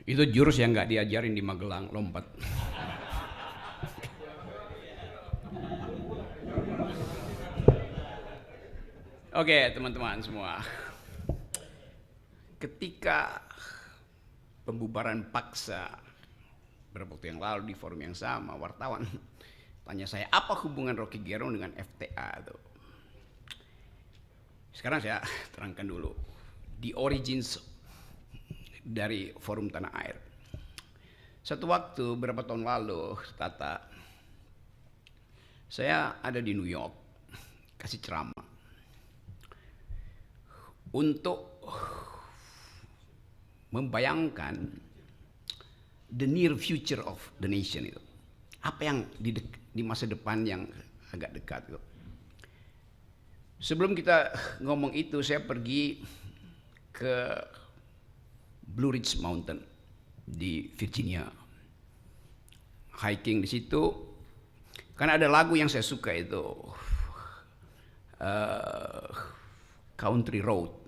Itu jurus yang nggak diajarin di Magelang, lompat. Oke, teman-teman semua. Ketika pembubaran paksa beberapa waktu yang lalu di forum yang sama, wartawan tanya saya, apa hubungan Rocky Gerung dengan FTA tuh? Sekarang saya terangkan dulu the origins dari forum Tanah Air. Satu waktu beberapa tahun lalu, Tata, saya ada di New York kasih ceramah untuk membayangkan the near future of the nation itu. Apa yang di masa depan yang agak dekat itu. Sebelum kita ngomong itu, saya pergi ke Blue Ridge Mountain di Virginia. Hiking di situ. Karena ada lagu yang saya suka itu. Country Road.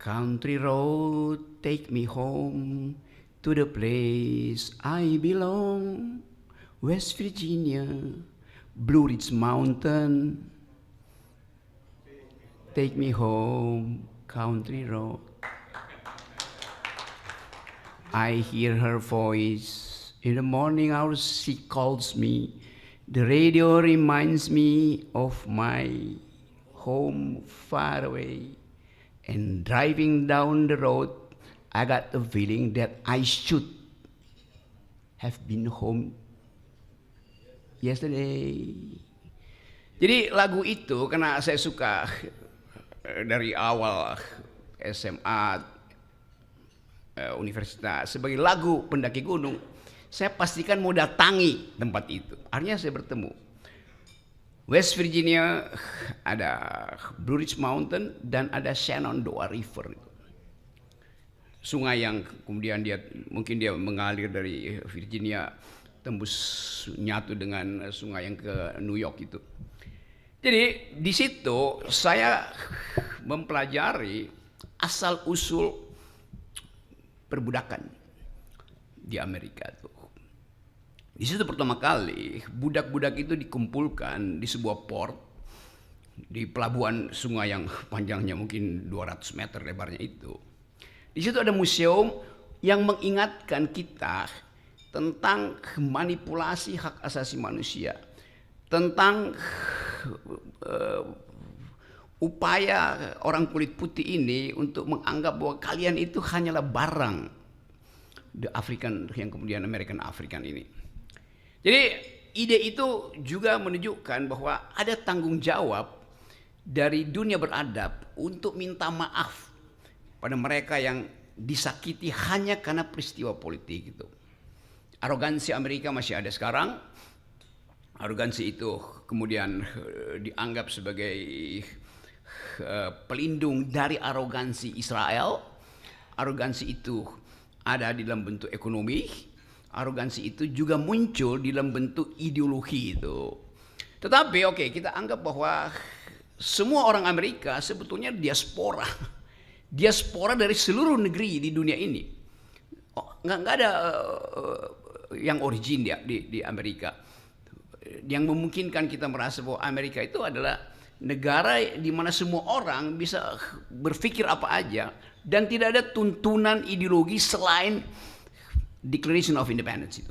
Country road, take me home to the place I belong. West Virginia, Blue Ridge Mountain. Take me home, country road. I hear her voice in the morning hours. She calls me. The radio reminds me of my home far away. And driving down the road, I got the feeling that I should have been home yesterday. Jadi lagu itu karena saya suka dari awal SMA, universitas, sebagai lagu pendaki gunung, saya pastikan mau datangi tempat itu. Akhirnya saya bertemu. West Virginia ada Blue Ridge Mountain dan ada Shenandoah River. Sungai yang kemudian mungkin dia mengalir dari Virginia tembus nyatu dengan sungai yang ke New York itu. Jadi di situ saya mempelajari asal usul perbudakan di Amerika tuh. Di situ pertama kali budak-budak itu dikumpulkan di sebuah port di pelabuhan sungai yang panjangnya mungkin 200 meter lebarnya itu. Di situ ada museum yang mengingatkan kita tentang manipulasi hak asasi manusia, tentang upaya orang kulit putih ini untuk menganggap bahwa kalian itu hanyalah barang the African yang kemudian American African ini. Jadi ide itu juga menunjukkan bahwa ada tanggung jawab dari dunia beradab untuk minta maaf pada mereka yang disakiti hanya karena peristiwa politik itu. Arogansi Amerika masih ada sekarang. Arogansi itu kemudian dianggap sebagai pelindung dari arogansi Israel. Arogansi itu ada di dalam bentuk ekonomi. Arogansi itu juga muncul di dalam bentuk ideologi itu. Tetapi oke, kita anggap bahwa semua orang Amerika sebetulnya diaspora. Diaspora dari seluruh negeri di dunia ini. Nggak ada yang origin di Amerika. Yang memungkinkan kita merasa bahwa Amerika itu adalah negara di mana semua orang bisa berpikir apa aja dan tidak ada tuntunan ideologi selain Declaration of Independence itu.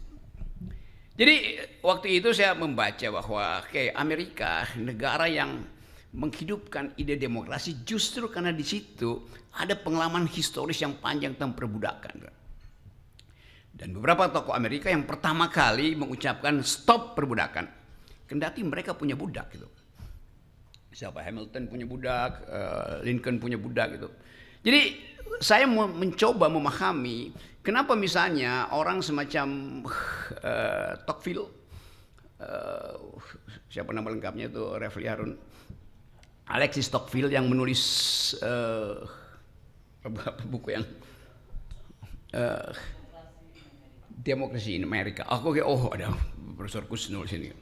Jadi waktu itu saya membaca bahwa Amerika negara yang menghidupkan ide demokrasi justru karena di situ ada pengalaman historis yang panjang tentang perbudakan. Dan beberapa tokoh Amerika yang pertama kali mengucapkan stop perbudakan, kendati mereka punya budak gitu. Siapa Hamilton punya budak, Lincoln punya budak gitu. Jadi saya mencoba memahami kenapa misalnya orang semacam Tocqueville, siapa nama lengkapnya itu Refli Harun, Alexis Tocqueville yang menulis buku yang Demokrasi in Amerika. Ada Profesor Kusnul sini.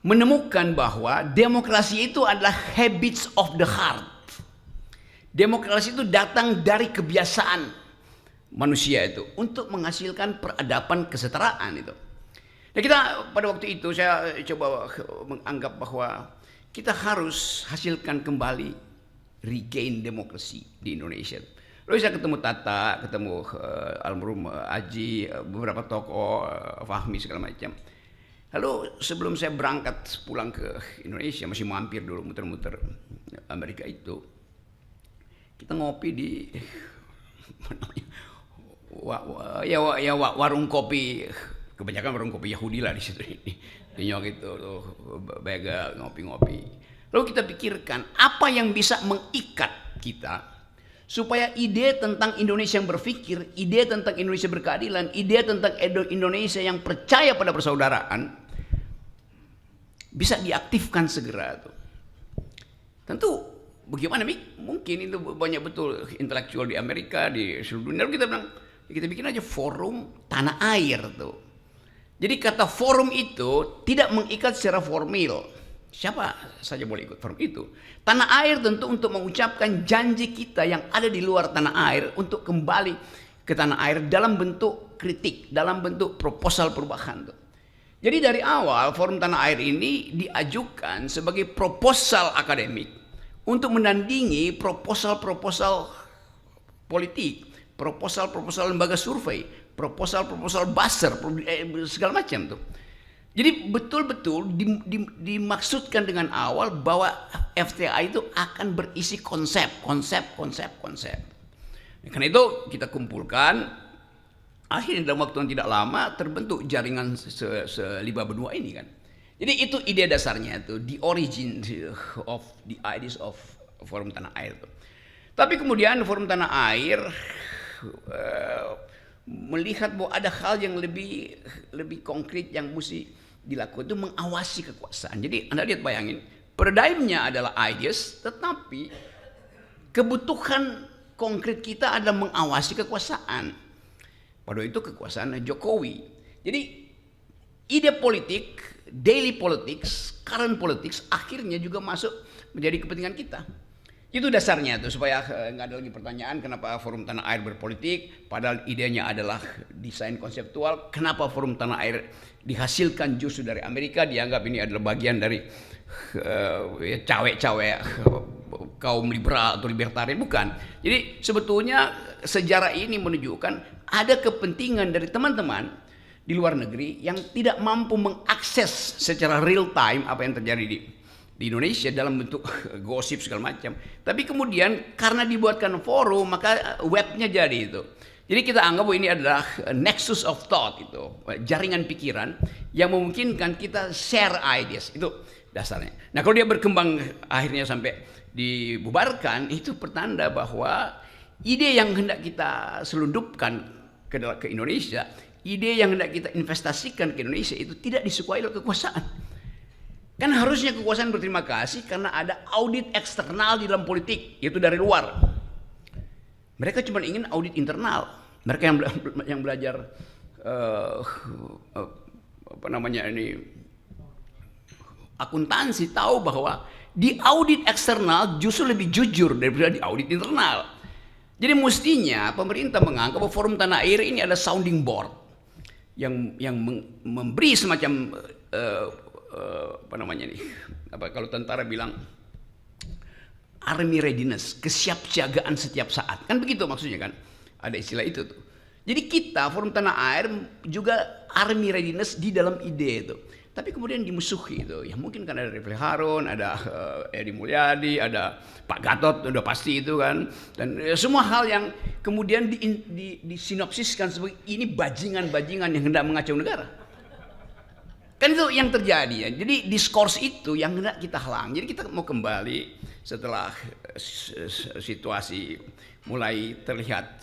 Menemukan bahwa demokrasi itu adalah habits of the heart. Demokrasi itu datang dari kebiasaan, manusia itu untuk menghasilkan peradaban kesetaraan itu. Nah kita pada waktu itu saya coba menganggap bahwa kita harus hasilkan kembali regain demokrasi di Indonesia. Lalu saya ketemu Tata, ketemu almarhum Aji, beberapa tokoh, Fahmi segala macam. Lalu sebelum saya berangkat pulang ke Indonesia, masih mampir dulu muter-muter Amerika itu, kita ngopi di warung kopi, kebanyakan warung kopi Yahudi lah di situ, di New York itu, bagel, ngopi-ngopi. Lalu kita pikirkan apa yang bisa mengikat kita supaya ide tentang Indonesia yang berpikir, ide tentang Indonesia berkeadilan, ide tentang Indonesia yang percaya pada persaudaraan bisa diaktifkan segera tuh. Tentu bagaimana mungkin itu banyak betul intelektual di Amerika, di seluruh dunia. Lalu kita bilang kita bikin aja forum tanah air tuh. Jadi kata forum itu tidak mengikat secara formal. Siapa saja boleh ikut forum itu. Tanah air tentu untuk mengucapkan janji kita yang ada di luar tanah air untuk kembali ke tanah air dalam bentuk kritik, dalam bentuk proposal perubahan tuh. Jadi dari awal forum tanah air ini diajukan sebagai proposal akademik untuk menandingi proposal-proposal politik, proposal-proposal lembaga survei, proposal-proposal buzzer, segala macam tuh. Jadi betul-betul dimaksudkan dengan awal bahwa FTA itu akan berisi konsep. Karena itu kita kumpulkan, akhirnya dalam waktu yang tidak lama terbentuk jaringan selima benua ini kan. Jadi itu ide dasarnya itu, the origin of the ideas of Forum Tanah Air itu. Tapi kemudian Forum Tanah Air melihat bahwa ada hal yang lebih konkret yang mesti dilakukan, itu mengawasi kekuasaan. Jadi Anda lihat, bayangin, paradigmnya adalah ideas, tetapi kebutuhan konkret kita adalah mengawasi kekuasaan. Pada itu kekuasaan Jokowi. Jadi ide politik, daily politics, current politics akhirnya juga masuk menjadi kepentingan kita. Itu dasarnya tuh, supaya nggak ada lagi pertanyaan kenapa Forum Tanah Air berpolitik, padahal idenya adalah desain konseptual. Kenapa Forum Tanah Air dihasilkan justru dari Amerika, dianggap ini adalah bagian dari cawe-cawe kaum liberal atau libertarian, bukan. Jadi sebetulnya sejarah ini menunjukkan ada kepentingan dari teman-teman di luar negeri yang tidak mampu mengakses secara real time apa yang terjadi di Indonesia dalam bentuk gosip segala macam. Tapi kemudian karena dibuatkan forum, maka webnya jadi itu. Jadi kita anggap bahwa ini adalah nexus of thought, itu jaringan pikiran yang memungkinkan kita share ideas. Itu dasarnya. Nah, kalau dia berkembang akhirnya sampai dibubarkan, itu pertanda bahwa ide yang hendak kita selundupkan ke Indonesia, ide yang hendak kita investasikan ke Indonesia itu tidak disukai oleh kekuasaan. Kan harusnya kekuasaan berterima kasih karena ada audit eksternal di dalam politik, yaitu dari luar. Mereka cuma ingin audit internal. Mereka yang belajar akuntansi tahu bahwa di audit eksternal justru lebih jujur daripada di audit internal. Jadi mestinya pemerintah menganggap bahwa Forum Tanah Air ini ada sounding board yang memberi semacam kalau tentara bilang army readiness, kesiapsiagaan setiap saat. Kan begitu maksudnya kan? Ada istilah itu tuh. Jadi kita Forum Tanah Air juga army readiness di dalam ide itu. Tapi kemudian dimusuhi itu. Ya mungkin kan ada Refli Harun, ada Edi Mulyadi, ada Pak Gatot, udah pasti itu kan. Dan semua hal yang kemudian disinopsiskan sebagai ini bajingan-bajingan yang hendak mengacau negara. Kan itu yang terjadi ya. Jadi diskurs itu yang hendak kita halang. Jadi kita mau kembali setelah situasi mulai terlihat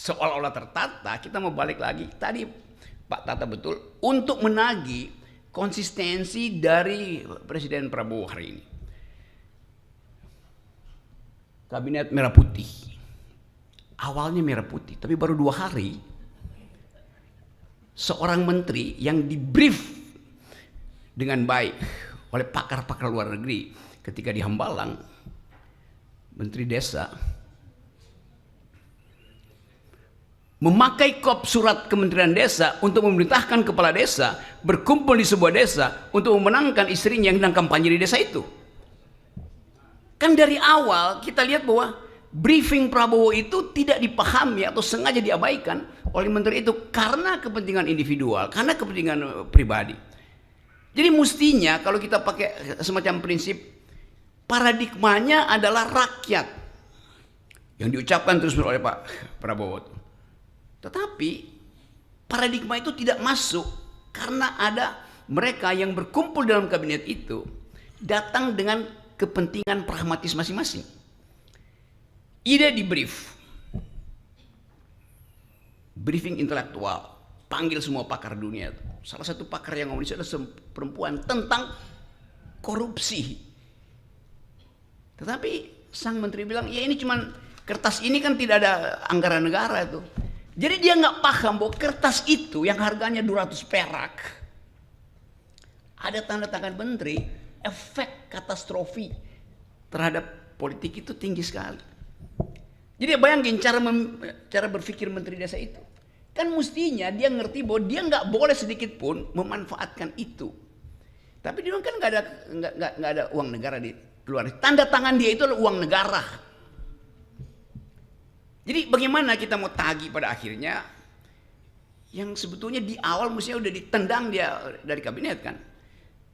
seolah-olah tertata, kita mau balik lagi. Tadi Pak Tata betul untuk menagih konsistensi dari Presiden Prabowo hari ini. Kabinet merah putih. Awalnya merah putih, tapi baru 2 hari seorang menteri yang dibrief dengan baik oleh pakar-pakar luar negeri ketika di Hambalang, Menteri Desa memakai kop surat Kementerian Desa untuk memerintahkan kepala desa berkumpul di sebuah desa untuk memenangkan istrinya yang sedang kampanye di desa itu. Kan dari awal kita lihat bahwa briefing Prabowo itu tidak dipahami atau sengaja diabaikan oleh menteri itu karena kepentingan individual, karena kepentingan pribadi. Jadi mestinya kalau kita pakai semacam prinsip, paradigmanya adalah rakyat yang diucapkan terus oleh Pak Prabowo. Tetapi paradigma itu tidak masuk karena ada mereka yang berkumpul dalam kabinet itu datang dengan kepentingan pragmatis masing-masing. Ide di briefing intelektual, panggil semua pakar dunia. Salah satu pakar yang ngomong itu adalah perempuan tentang korupsi. Tetapi sang menteri bilang, ya ini cuman kertas ini kan tidak ada anggaran negara itu. Jadi dia nggak paham bahwa kertas itu yang harganya 200 perak, ada tanda tangan menteri, efek katastrofi terhadap politik itu tinggi sekali. Jadi bayangin cara berpikir menteri desa itu. Kan mestinya dia ngerti bahwa dia nggak boleh sedikit pun memanfaatkan itu. Tapi dia kan nggak ada uang negara di luar. Tanda tangan dia itu adalah uang negara. Jadi bagaimana kita mau tagih pada akhirnya yang sebetulnya di awal mestinya udah ditendang dia dari kabinet kan.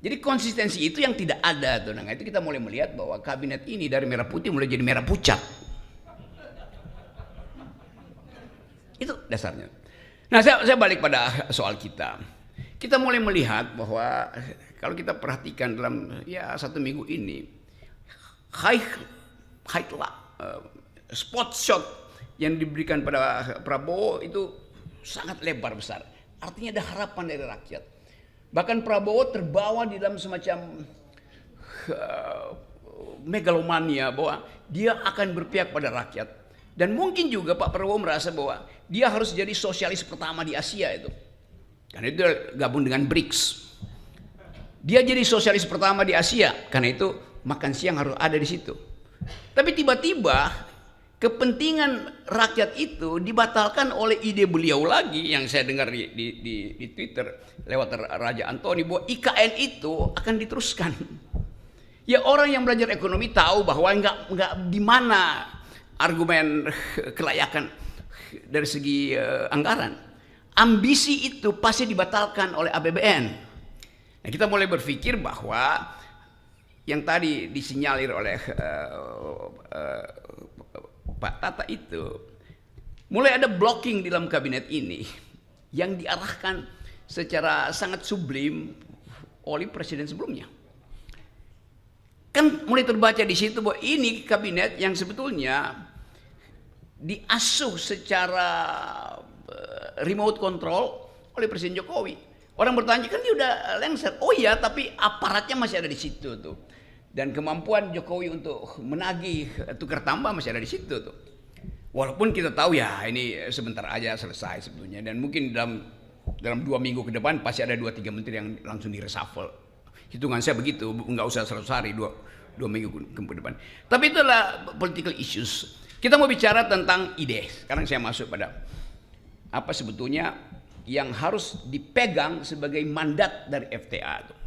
Jadi konsistensi itu yang tidak ada tuh. Nah itu kita mulai melihat bahwa kabinet ini dari merah putih mulai jadi merah pucat. Itu dasarnya. Nah saya balik pada soal kita. Kita mulai melihat bahwa kalau kita perhatikan dalam ya 1 minggu ini spot shot yang diberikan pada Prabowo itu sangat lebar besar. Artinya ada harapan dari rakyat. Bahkan Prabowo terbawa di dalam semacam megalomania bahwa dia akan berpihak pada rakyat. Dan mungkin juga Pak Prabowo merasa bahwa dia harus jadi sosialis pertama di Asia itu. Karena itu gabung dengan BRICS. Dia jadi sosialis pertama di Asia. Karena itu makan siang harus ada di situ. Tapi tiba-tiba kepentingan rakyat itu dibatalkan oleh ide beliau lagi yang saya dengar di Twitter lewat Raja Antoni bahwa IKN itu akan diteruskan. Ya orang yang belajar ekonomi tahu bahwa nggak di mana argumen kelayakan dari segi anggaran. Ambisi itu pasti dibatalkan oleh APBN. Nah, kita mulai berpikir bahwa yang tadi disinyalir oleh Pak Tata itu mulai ada blocking di dalam kabinet ini yang diarahkan secara sangat sublim oleh presiden sebelumnya. Kan mulai terbaca di situ bahwa ini kabinet yang sebetulnya diasuh secara remote control oleh Presiden Jokowi. Orang bertanya kan dia udah lengser. Oh iya, tapi aparatnya masih ada di situ tuh. Dan kemampuan Jokowi untuk menagih tukar tambah masih ada di situ tuh. Walaupun kita tahu ya ini sebentar aja selesai sebetulnya. Dan mungkin dalam 2 minggu ke depan pasti ada 2-3 menteri yang langsung di-reshuffle. Hitungan saya begitu, nggak usah 100 hari, 2 minggu ke depan. Tapi itulah political issues. Kita mau bicara tentang ide. Sekarang saya masuk pada apa sebetulnya yang harus dipegang sebagai mandat dari FTA tuh.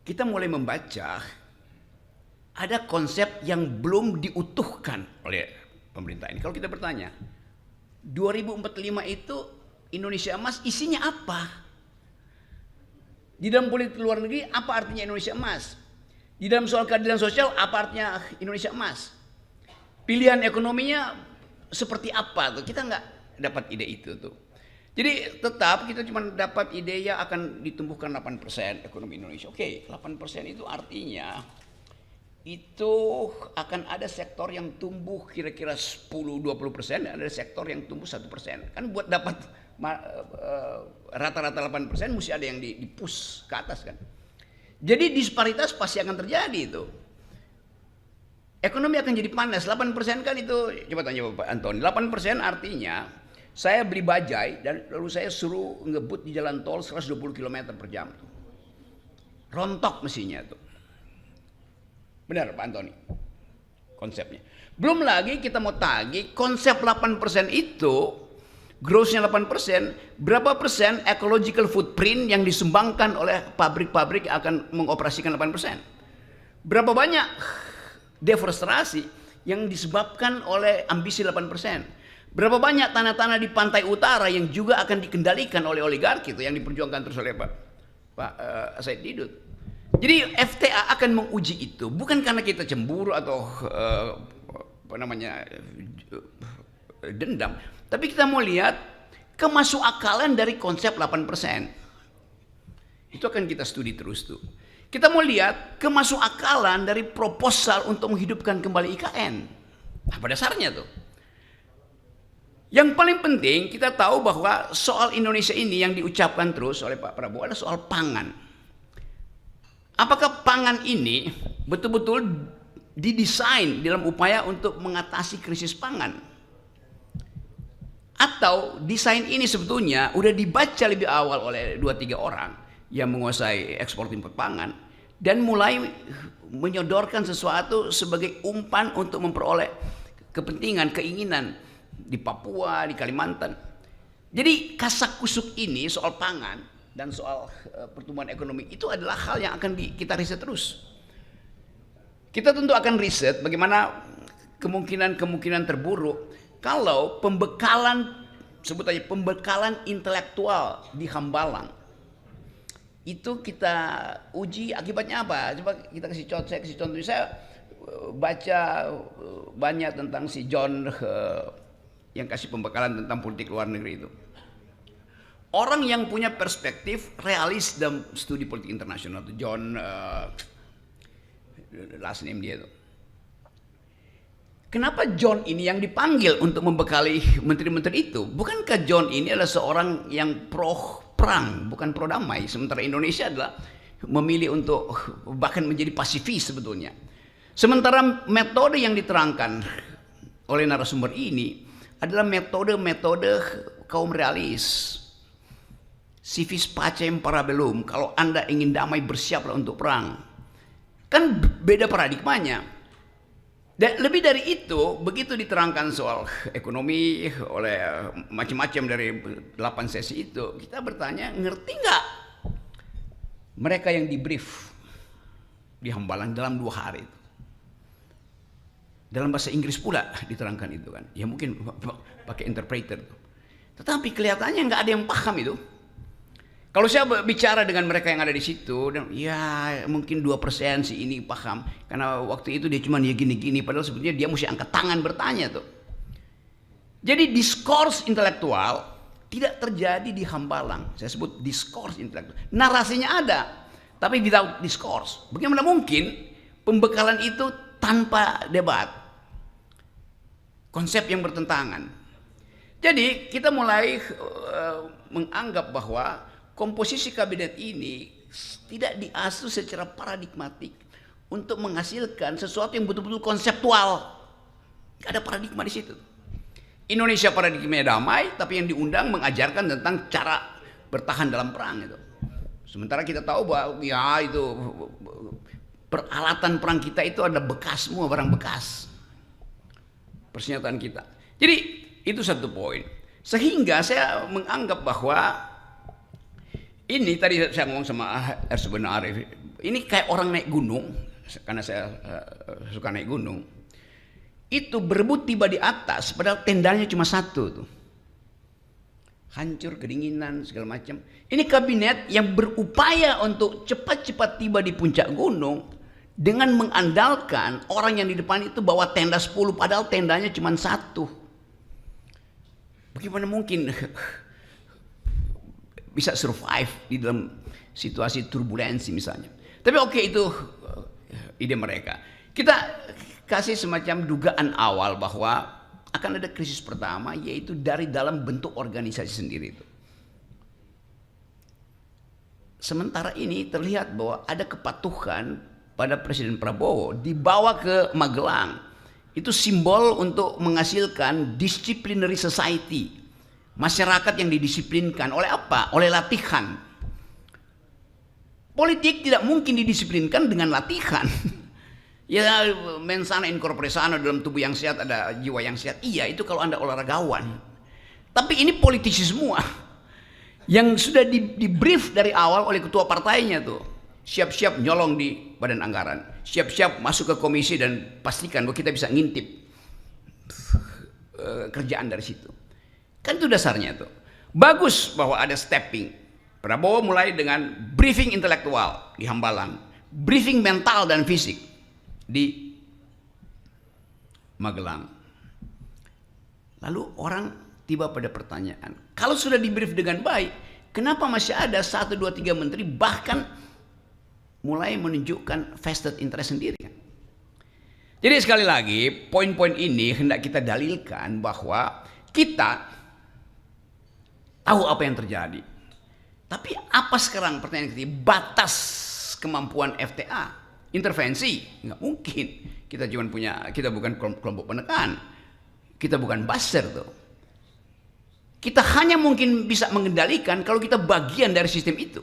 Kita mulai membaca ada konsep yang belum diutuhkan oleh pemerintah ini. Kalau kita bertanya, 2045 itu Indonesia Emas isinya apa? Di dalam politik luar negeri apa artinya Indonesia Emas? Di dalam soal keadilan sosial apa artinya Indonesia Emas? Pilihan ekonominya seperti apa tuh? Kita nggak dapat ide itu tuh. Jadi tetap kita cuma dapat ide ya akan ditumbuhkan 8% ekonomi Indonesia. Oke, 8% itu artinya itu akan ada sektor yang tumbuh kira-kira 10-20% dan ada sektor yang tumbuh 1%. Kan buat dapat rata-rata 8% mesti ada yang di-push ke atas kan. Jadi disparitas pasti akan terjadi itu. Ekonomi akan jadi panas. 8% kan itu, coba tanya Bapak Antoni, 8% artinya saya beli bajai dan lalu saya suruh ngebut di jalan tol 120 km per jam. Rontok mesinnya tuh. Benar Pak Antoni konsepnya. Belum lagi kita mau tagih konsep 8% itu, grossnya 8%, berapa persen ecological footprint yang disumbangkan oleh pabrik-pabrik yang akan mengoperasikan 8%. Berapa banyak deforestasi yang disebabkan oleh ambisi 8%. Berapa banyak tanah-tanah di pantai utara yang juga akan dikendalikan oleh oligarki itu yang diperjuangkan terus oleh Pak Said Didut. Jadi FTA akan menguji itu bukan karena kita cemburu atau dendam, tapi kita mau lihat kemasukakalan dari konsep 8%. Itu akan kita studi terus tuh. Kita mau lihat kemasukakalan dari proposal untuk menghidupkan kembali IKN. Apa dasarnya tuh? Yang paling penting kita tahu bahwa soal Indonesia ini yang diucapkan terus oleh Pak Prabowo adalah soal pangan. Apakah pangan ini betul-betul didesain dalam upaya untuk mengatasi krisis pangan? Atau desain ini sebetulnya udah dibaca lebih awal oleh 2-3 orang yang menguasai ekspor impor pangan dan mulai menyodorkan sesuatu sebagai umpan untuk memperoleh kepentingan, keinginan di Papua, di Kalimantan. Jadi kasak-kusuk ini soal pangan dan soal pertumbuhan ekonomi itu adalah hal yang akan kita riset terus. Kita tentu akan riset bagaimana kemungkinan terburuk kalau pembekalan, sebut aja pembekalan intelektual di Hambalang itu kita uji akibatnya apa. Coba kita saya kasih contoh. Saya baca banyak tentang si John yang kasih pembekalan tentang politik luar negeri itu. Orang yang punya perspektif realis dalam studi politik internasional itu John last name dia itu. Kenapa John ini yang dipanggil untuk membekali menteri-menteri itu? Bukankah John ini adalah seorang yang pro perang, bukan pro damai, sementara Indonesia adalah memilih untuk bahkan menjadi pasifis sebetulnya. Sementara metode yang diterangkan oleh narasumber ini adalah metode kaum realis. Civis pacem para bellum, kalau Anda ingin damai bersiaplah untuk perang. Kan beda paradigmanya. Dan lebih dari itu, begitu diterangkan soal ekonomi oleh macam-macam dari 8 sesi itu, kita bertanya, ngerti nggak mereka yang di brief di Hambalang dalam 2 hari itu? Dalam bahasa Inggris pula diterangkan itu kan, ya mungkin pakai interpreter. Tetapi kelihatannya nggak ada yang paham itu. Kalau saya bicara dengan mereka yang ada di situ, ya mungkin 2% sih ini paham. Karena waktu itu dia cuma ya gini-gini, padahal sebetulnya dia mesti angkat tangan bertanya tuh. Jadi diskurs intelektual tidak terjadi di Hambalang. Saya sebut diskurs intelektual. Narasinya ada, tapi without diskurs. Bagaimana mungkin pembekalan itu tanpa debat? Konsep yang bertentangan. Jadi kita mulai menganggap bahwa komposisi kabinet ini tidak diasuh secara paradigmatik untuk menghasilkan sesuatu yang betul-betul konseptual. Gak ada paradigma di situ. Indonesia paradigmanya damai, tapi yang diundang mengajarkan tentang cara bertahan dalam perang itu. Sementara kita tahu bahwa ya itu peralatan perang kita itu ada bekas, semua barang bekas. Persenjataan kita. Jadi itu satu poin. Sehingga saya menganggap bahwa ini tadi saya ngomong sama Ersuben Arif, ini kayak orang naik gunung, karena saya suka naik gunung. Itu berebut tiba di atas, padahal tendanya cuma satu tuh. Hancur, kedinginan, segala macam. Ini kabinet yang berupaya untuk cepat-cepat tiba di puncak gunung dengan mengandalkan orang yang di depan itu bawa tenda 10, padahal tendanya cuma satu. Bagaimana mungkin bisa survive di dalam situasi turbulensi misalnya. Tapi oke, itu ide mereka. Kita kasih semacam dugaan awal bahwa akan ada krisis pertama, yaitu dari dalam bentuk organisasi sendiri itu. Sementara ini terlihat bahwa ada kepatuhan pada Presiden Prabowo dibawa ke Magelang. Itu simbol untuk menghasilkan disciplinary society. Masyarakat yang didisiplinkan oleh apa? Oleh latihan. Politik tidak mungkin didisiplinkan dengan latihan. Ya, mens sana in corpore sano, dalam tubuh yang sehat ada jiwa yang sehat. Iya, itu kalau Anda olahragawan. Tapi ini politisi semua yang sudah di brief dari awal oleh ketua partainya tuh. Siap-siap nyolong di badan anggaran, siap-siap masuk ke komisi dan pastikan bahwa kita bisa ngintip kerjaan dari situ. Kan itu dasarnya tuh. Bagus bahwa ada stepping. Prabowo mulai dengan briefing intelektual di Hambalang, briefing mental dan fisik di Magelang. Lalu orang tiba pada pertanyaan, kalau sudah di brief dengan baik, kenapa masih ada 1, 2, 3 menteri bahkan mulai menunjukkan vested interest sendiri? Jadi sekali lagi, poin-poin ini hendak kita dalilkan bahwa kita tahu apa yang terjadi. Tapi apa sekarang pertanyaan ketiga? Batas kemampuan FTA, intervensi, nggak mungkin. Kita bukan kelompok penekan, kita bukan buzzer tuh. Kita hanya mungkin bisa mengendalikan kalau kita bagian dari sistem itu.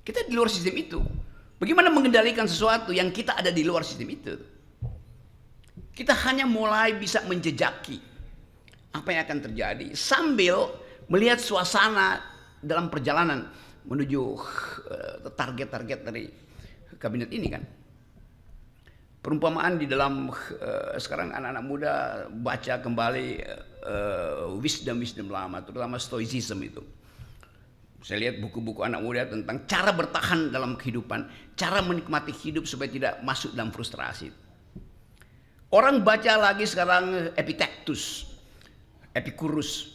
Kita di luar sistem itu. Bagaimana mengendalikan sesuatu yang kita ada di luar sistem itu? Kita hanya mulai bisa menjejaki apa yang akan terjadi sambil melihat suasana dalam perjalanan menuju target-target dari kabinet ini kan. Perumpamaan di dalam sekarang anak-anak muda baca kembali wisdom lama, terutama stoicism itu. Saya lihat buku-buku anak muda tentang cara bertahan dalam kehidupan, cara menikmati hidup supaya tidak masuk dalam frustrasi. Orang baca lagi sekarang Epictetus, Epicurus.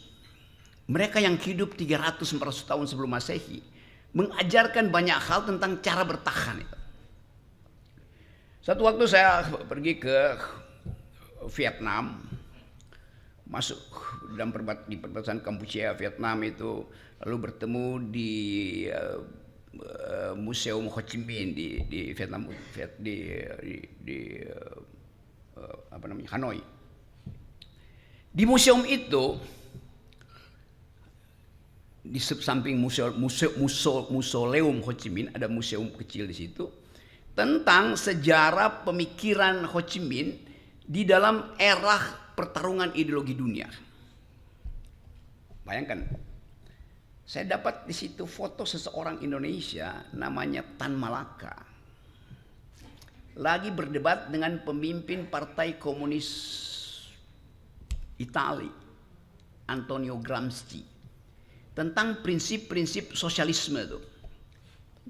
Mereka yang hidup 300-400 tahun sebelum Masehi mengajarkan banyak hal tentang cara bertahan itu. Satu waktu saya pergi ke Vietnam, masuk dalam di perbatasan Kampuchea Vietnam itu, lalu bertemu di Museum Ho Chi Minh di Vietnam, Hanoi. Di museum itu, di samping Mausoleum Ho Chi Minh ada museum kecil di situ tentang sejarah pemikiran Ho Chi Minh di dalam era pertarungan ideologi dunia. Bayangkan, saya dapat di situ foto seseorang Indonesia namanya Tan Malaka lagi berdebat dengan pemimpin Partai Komunis Italia Antonio Gramsci tentang prinsip-prinsip sosialisme itu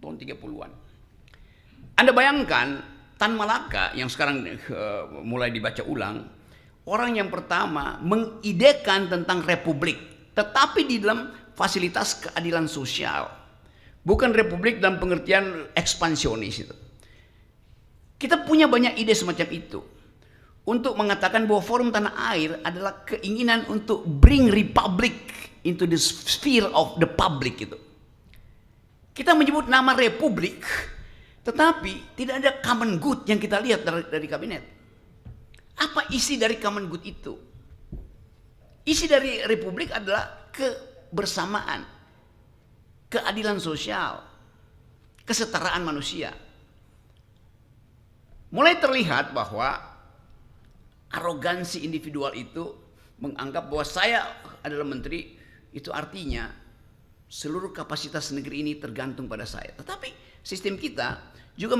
tahun 30-an. Anda bayangkan Tan Malaka yang sekarang mulai dibaca ulang, orang yang pertama mengidekan tentang republik, tetapi di dalam fasilitas keadilan sosial, bukan republik dalam pengertian ekspansionis itu. Kita punya banyak ide semacam itu untuk mengatakan bahwa Forum Tanah Air adalah keinginan untuk bring republic into the sphere of the public itu. Kita menyebut nama republik, tetapi tidak ada common good yang kita lihat dari kabinet. Apa isi dari common good itu? Isi dari republik adalah kebersamaan, keadilan sosial, kesetaraan manusia. Mulai terlihat bahwa arogansi individual itu menganggap bahwa saya adalah menteri, itu artinya seluruh kapasitas negeri ini tergantung pada saya. Tetapi sistem kita juga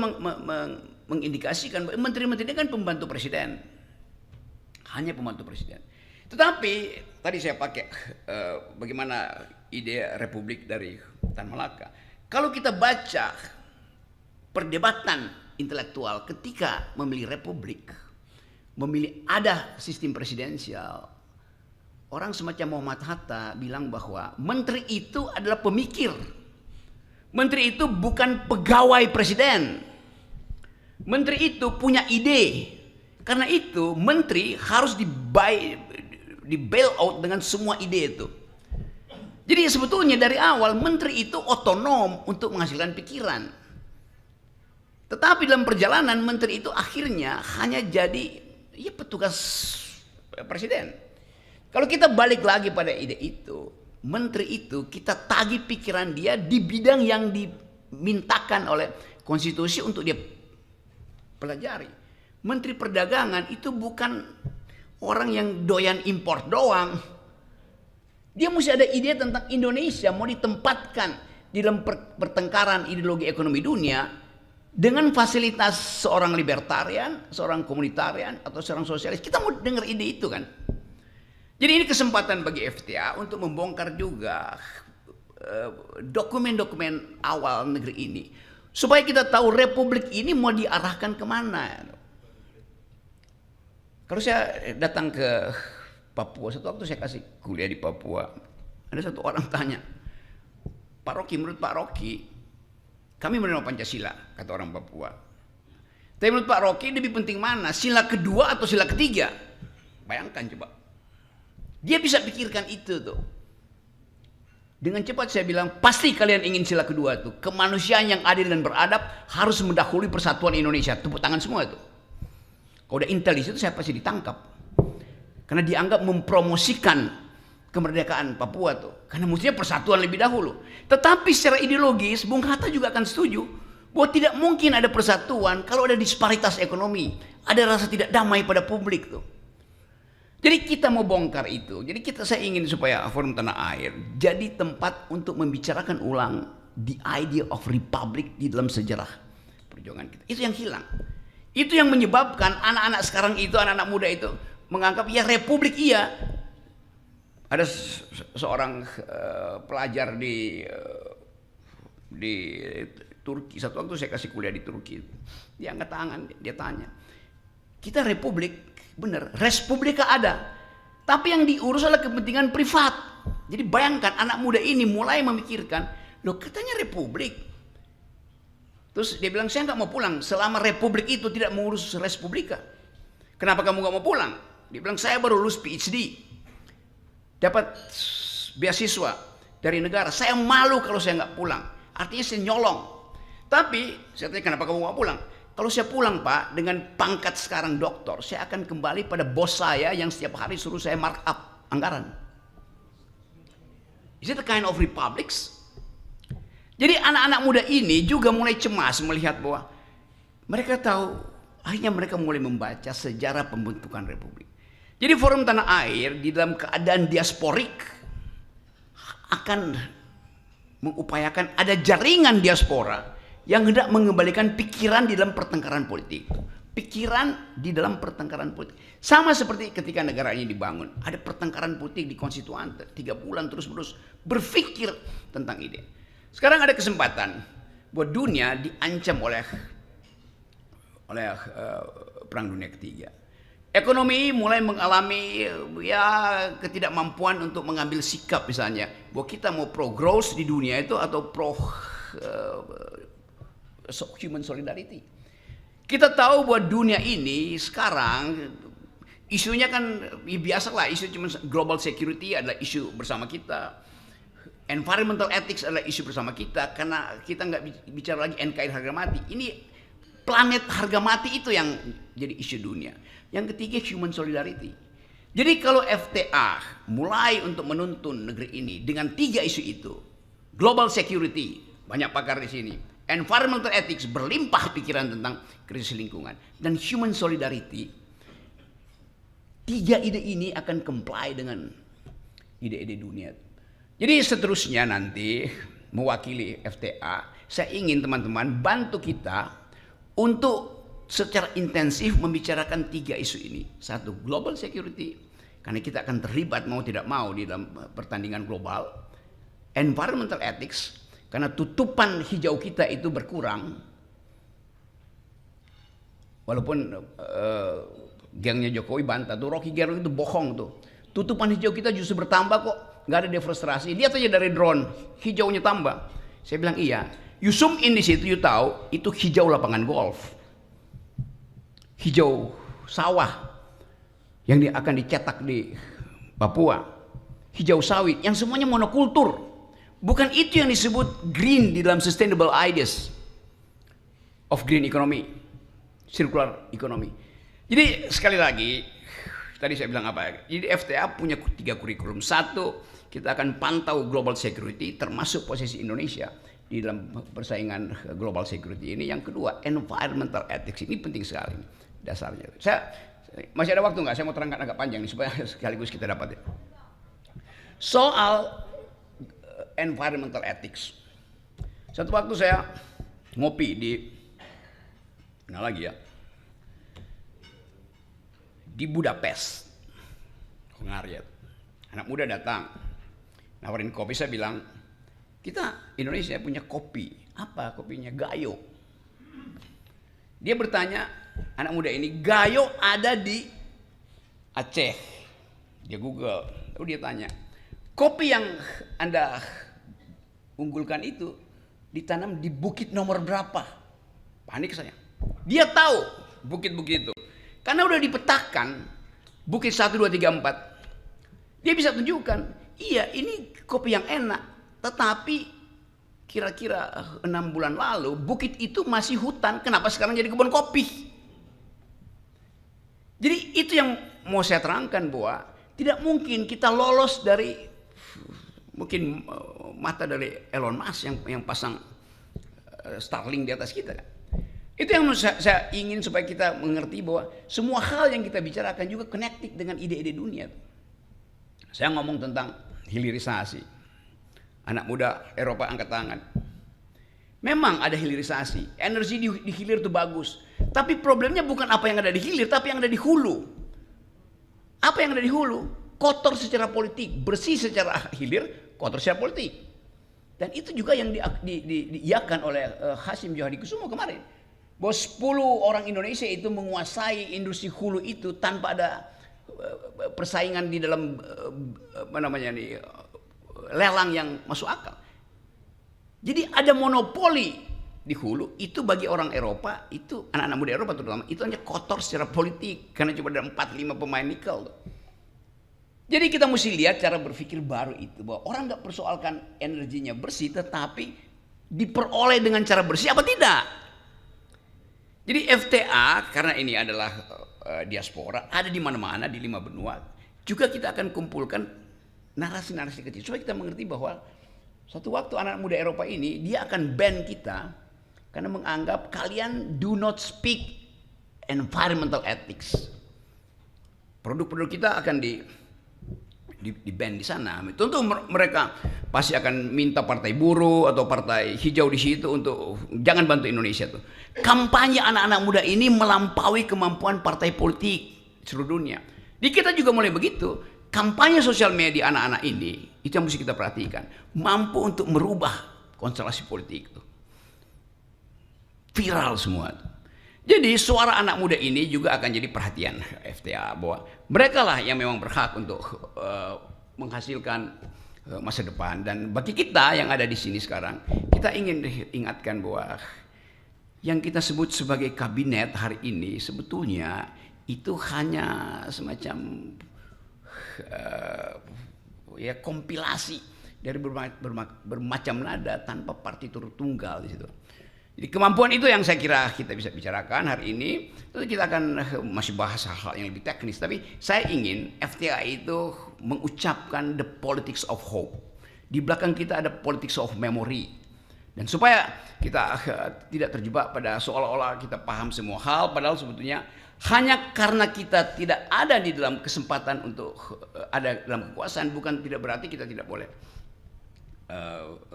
mengindikasikan bahwa menteri-menteri ini kan pembantu presiden, hanya pembantu presiden. Tetapi tadi saya pakai bagaimana ide republik dari Tan Malaka. Kalau kita baca perdebatan intelektual ketika memilih republik, memilih ada sistem presidensial, orang semacam Muhammad Hatta bilang bahwa menteri itu adalah pemikir. Menteri itu bukan pegawai presiden. Menteri itu punya ide. Karena itu menteri harus di bail out dengan semua ide itu. Jadi sebetulnya dari awal menteri itu otonom untuk menghasilkan pikiran. Tetapi dalam perjalanan menteri itu akhirnya hanya jadi petugas presiden. Kalau kita balik lagi pada ide itu, menteri itu kita tagih pikiran dia di bidang yang dimintakan oleh konstitusi untuk dia pelajari. Menteri Perdagangan itu bukan orang yang doyan impor doang. Dia mesti ada ide tentang Indonesia mau ditempatkan di dalam pertengkaran ideologi ekonomi dunia dengan fasilitas seorang libertarian, seorang komunitarian, atau seorang sosialis. Kita mau dengar ide itu kan. Jadi ini kesempatan bagi FTA untuk membongkar juga dokumen-dokumen awal negeri ini. Supaya kita tahu republik ini mau diarahkan kemana. Kalau saya datang ke Papua, satu waktu saya kasih kuliah di Papua. Ada satu orang tanya, Pak Rocky, menurut Pak Rocky, kami menerima Pancasila, kata orang Papua. Tapi menurut Pak Rocky lebih penting mana, sila kedua atau sila ketiga? Bayangkan coba. Dia bisa pikirkan itu tuh. Dengan cepat saya bilang, pasti kalian ingin sila kedua tuh. Kemanusiaan yang adil dan beradab harus mendahului persatuan Indonesia. Tepuk tangan semua itu. Kalau udah intel di situ saya pasti ditangkap. Karena dianggap mempromosikan kemerdekaan Papua tuh. Karena mestinya persatuan lebih dahulu. Tetapi secara ideologis Bung Hatta juga akan setuju bahwa tidak mungkin ada persatuan kalau ada disparitas ekonomi, ada rasa tidak damai pada publik tuh. Jadi kita mau bongkar itu. Jadi saya ingin supaya Forum Tanah Air jadi tempat untuk membicarakan ulang the idea of republic di dalam sejarah perjuangan kita. Itu yang hilang. Itu yang menyebabkan anak-anak sekarang itu, anak-anak muda itu menganggap ya republik iya. Ada seorang pelajar di Turki, satu waktu saya kasih kuliah di Turki, dia angkat tangan, dia tanya, kita republik, benar, respublika ada, tapi yang diurus adalah kepentingan privat. Jadi bayangkan anak muda ini mulai memikirkan, loh katanya republik. Terus dia bilang, saya nggak mau pulang selama republik itu tidak mengurus respublika. Kenapa kamu nggak mau pulang? Dia bilang, saya baru lulus PhD, dapat beasiswa dari negara. Saya malu kalau saya nggak pulang. Artinya saya nyolong. Tapi saya tanya, kenapa kamu nggak pulang? Kalau saya pulang Pak, dengan pangkat sekarang doktor, saya akan kembali pada bos saya yang setiap hari suruh saya markup anggaran. Is it a kind of republics? Jadi anak-anak muda ini juga mulai cemas melihat bahwa mereka tahu, akhirnya mereka mulai membaca sejarah pembentukan republik. Jadi Forum Tanah Air di dalam keadaan diasporik akan mengupayakan ada jaringan diaspora yang hendak mengembalikan pikiran di dalam pertengkaran politik. Pikiran di dalam pertengkaran politik. Sama seperti ketika negara ini dibangun. Ada pertengkaran politik di konstituan 3 bulan terus-menerus berpikir tentang ide. Sekarang ada kesempatan buat dunia diancam oleh Perang Dunia Ketiga. Ekonomi mulai mengalami ya ketidakmampuan untuk mengambil sikap misalnya. Bahwa kita mau pro growth di dunia itu atau pro human solidarity. Kita tahu bahwa dunia ini sekarang isunya kan biasalah, isu cuma global security adalah isu bersama kita, environmental ethics adalah isu bersama kita, karena kita nggak bicara lagi NKRI harga mati. Ini planet harga mati itu yang jadi isu dunia. Yang ketiga human solidarity. Jadi kalau FTA mulai untuk menuntun negeri ini dengan 3 isu itu, global security, banyak pakar di sini, environmental ethics, berlimpah pikiran tentang krisis lingkungan, dan human solidarity, 3 ide ini akan comply dengan ide-ide dunia. Jadi seterusnya nanti mewakili FTA, saya ingin teman-teman bantu kita untuk secara intensif membicarakan 3 isu ini. 1, global security, karena kita akan terlibat mau tidak mau di dalam pertandingan global. Environmental ethics, karena tutupan hijau kita itu berkurang. Walaupun gengnya Jokowi bantah tuh, Rocky Gerung itu bohong tuh. Tutupan hijau kita justru bertambah kok, nggak ada deforestasi. Lihat aja dari drone, hijaunya tambah. Saya bilang iya. You zoom in di situ, you tahu itu hijau lapangan golf, hijau sawah yang akan dicetak di Papua, hijau sawit yang semuanya monokultur. Bukan itu yang disebut green di dalam sustainable ideas of green economy, circular economy. Jadi sekali lagi, tadi saya bilang apa? Jadi FTA punya 3 kurikulum. 1, kita akan pantau global security, termasuk posisi Indonesia di dalam persaingan global security ini. Yang kedua, environmental ethics, ini penting sekali. dasarnya. Saya masih ada waktu nggak? Saya mau terangkan agak panjang nih supaya sekaligus kita dapat ya. Soal environmental ethics. Satu waktu saya ngopi di mana lagi ya? Di Budapest. Hungaria. Anak muda datang, nawarin kopi. Saya bilang, kita Indonesia punya kopi. Apa kopinya? Gayo. Dia bertanya, anak muda ini, Gayo ada di Aceh. Dia Google, lalu dia tanya, kopi yang Anda unggulkan itu ditanam di bukit nomor berapa? Panik saya. Dia tahu bukit-bukit itu. Karena udah dipetakan, bukit 1, 2, 3, 4. Dia bisa tunjukkan, iya ini kopi yang enak. Tetapi kira-kira 6 bulan lalu, bukit itu masih hutan. Kenapa sekarang jadi kebun kopi? Jadi itu yang mau saya terangkan, bahwa tidak mungkin kita lolos dari mungkin mata dari Elon Musk yang pasang Starlink di atas kita kan. Itu yang saya ingin supaya kita mengerti bahwa semua hal yang kita bicarakan juga connected dengan ide-ide dunia. Saya ngomong tentang hilirisasi. Anak muda Eropa angkat tangan. Memang ada hilirisasi. Energi di hilir itu bagus. Tapi problemnya bukan apa yang ada di hilir, tapi yang ada di hulu. Apa yang ada di hulu? Kotor secara politik, bersih secara hilir, kotor secara politik. Dan itu juga yang diiakan oleh Hasyim Johanikusumo kemarin. Bahwa 10 orang Indonesia itu menguasai industri hulu itu tanpa ada persaingan di dalam lelang yang masuk akal. Jadi ada monopoli di hulu itu bagi orang Eropa, itu anak-anak muda Eropa terutama, itu hanya kotor secara politik karena cuma ada 4-5 pemain nikel. Jadi kita mesti lihat cara berpikir baru itu, bahwa orang nggak persoalkan energinya bersih, tetapi diperoleh dengan cara bersih apa tidak. Jadi FTA karena ini adalah diaspora, ada di mana-mana di 5 benua. Juga kita akan kumpulkan narasi-narasi kecil supaya kita mengerti bahwa suatu waktu anak muda Eropa ini dia akan ban kita karena menganggap kalian do not speak environmental ethics. Produk-produk kita akan di ban di sana. Tentu mereka pasti akan minta partai buruh atau partai hijau di situ untuk jangan bantu Indonesia tuh. Kampanye anak-anak muda ini melampaui kemampuan partai politik seluruh dunia. Di kita juga mulai begitu. Kampanye sosial media anak-anak ini itu yang mesti kita perhatikan. Mampu untuk merubah konstelasi politik tuh. Viral semua tuh. Jadi suara anak muda ini juga akan jadi perhatian FTA, bahwa mereka lah yang memang berhak untuk menghasilkan masa depan. Dan bagi kita yang ada di sini sekarang, kita ingin ingatkan bahwa yang kita sebut sebagai kabinet hari ini sebetulnya itu hanya semacam kompilasi dari bermacam nada tanpa partitur tunggal di situ. Jadi kemampuan itu yang saya kira kita bisa bicarakan hari ini. Tentu kita akan masih bahas hal-hal yang lebih teknis. Tapi saya ingin FTA itu mengucapkan the politics of hope. Di belakang kita ada politics of memory. Dan supaya kita tidak terjebak pada seolah-olah kita paham semua hal. Padahal sebetulnya hanya karena kita tidak ada di dalam kesempatan untuk ada dalam kekuasaan. Bukan tidak berarti kita tidak boleh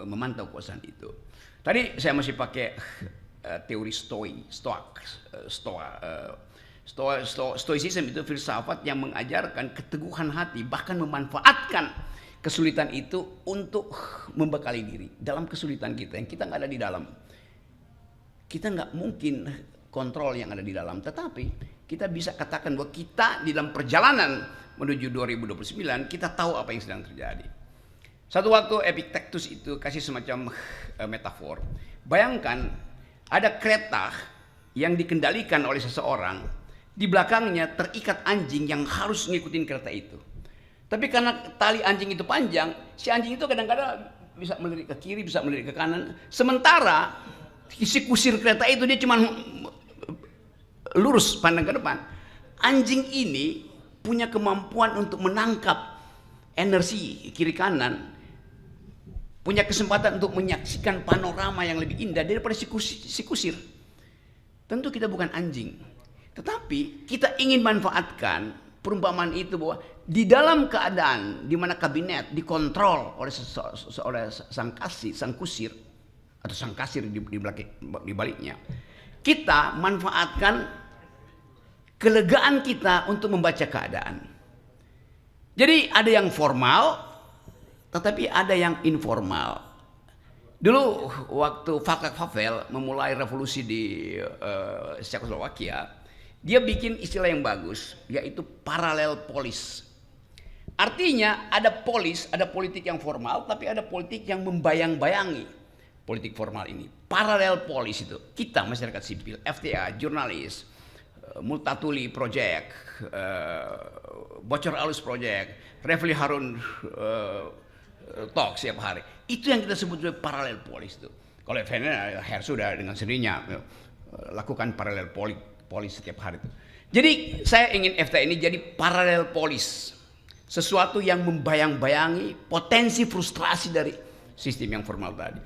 memantau kekuasaan itu. Tadi saya masih pakai teori stoicism itu filsafat yang mengajarkan keteguhan hati, bahkan memanfaatkan kesulitan itu untuk membekali diri dalam kesulitan kita yang kita nggak ada di dalam. Kita nggak mungkin kontrol yang ada di dalam, tetapi kita bisa katakan bahwa kita di dalam perjalanan menuju 2029 kita tahu apa yang sedang terjadi. Satu waktu Epictetus itu kasih semacam metafor. Bayangkan ada kereta yang dikendalikan oleh seseorang, di belakangnya terikat anjing yang harus ngikutin kereta itu. Tapi karena tali anjing itu panjang, si anjing itu kadang-kadang bisa melirik ke kiri, bisa melirik ke kanan. Sementara si kusir kereta itu dia cuma lurus pandang ke depan. Anjing ini punya kemampuan untuk menangkap energi kiri kanan, punya kesempatan untuk menyaksikan panorama yang lebih indah daripada si kusir. Tentu kita bukan anjing. Tetapi kita ingin manfaatkan perumpamaan itu bahwa di dalam keadaan di mana kabinet dikontrol oleh sang kasir, sang kusir atau sang kasir di baliknya, kita manfaatkan kelegaan kita untuk membaca keadaan. Jadi ada yang formal, tetapi ada yang informal. Dulu waktu Václav Havel memulai revolusi di Czechoslovakia, dia bikin istilah yang bagus, yaitu paralel polis. Artinya ada polis, ada politik yang formal, tapi ada politik yang membayang-bayangi politik formal ini. Paralel polis itu, kita masyarakat sipil, FTA, jurnalis, Multatuli Project, Bocor Alus Project, Refli Harun talk setiap hari. Itu yang kita sebut sebagai paralel polis itu. Kalau FNN sudah dengan sendirinya lakukan paralel polis setiap hari itu. Jadi saya ingin FTA ini jadi paralel polis. Sesuatu yang membayang-bayangi potensi frustrasi dari sistem yang formal tadi.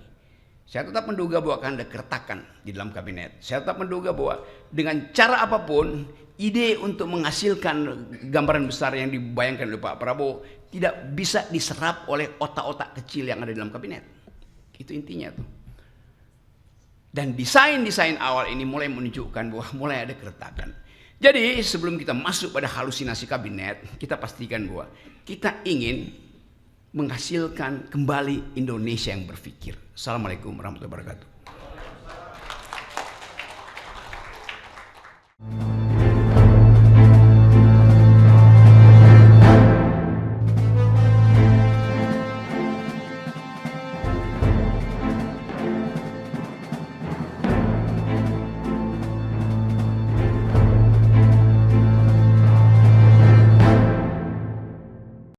Saya tetap menduga bahwa akan ada keretakan di dalam kabinet. Saya tetap menduga bahwa dengan cara apapun, ide untuk menghasilkan gambaran besar yang dibayangkan oleh Pak Prabowo tidak bisa diserap oleh otak-otak kecil yang ada di dalam kabinet. Itu intinya tuh. Dan desain-desain awal ini mulai menunjukkan bahwa mulai ada keretakan. Jadi sebelum kita masuk pada halusinasi kabinet, kita pastikan bahwa kita ingin menghasilkan kembali Indonesia yang berpikir. Assalamualaikum warahmatullahi wabarakatuh.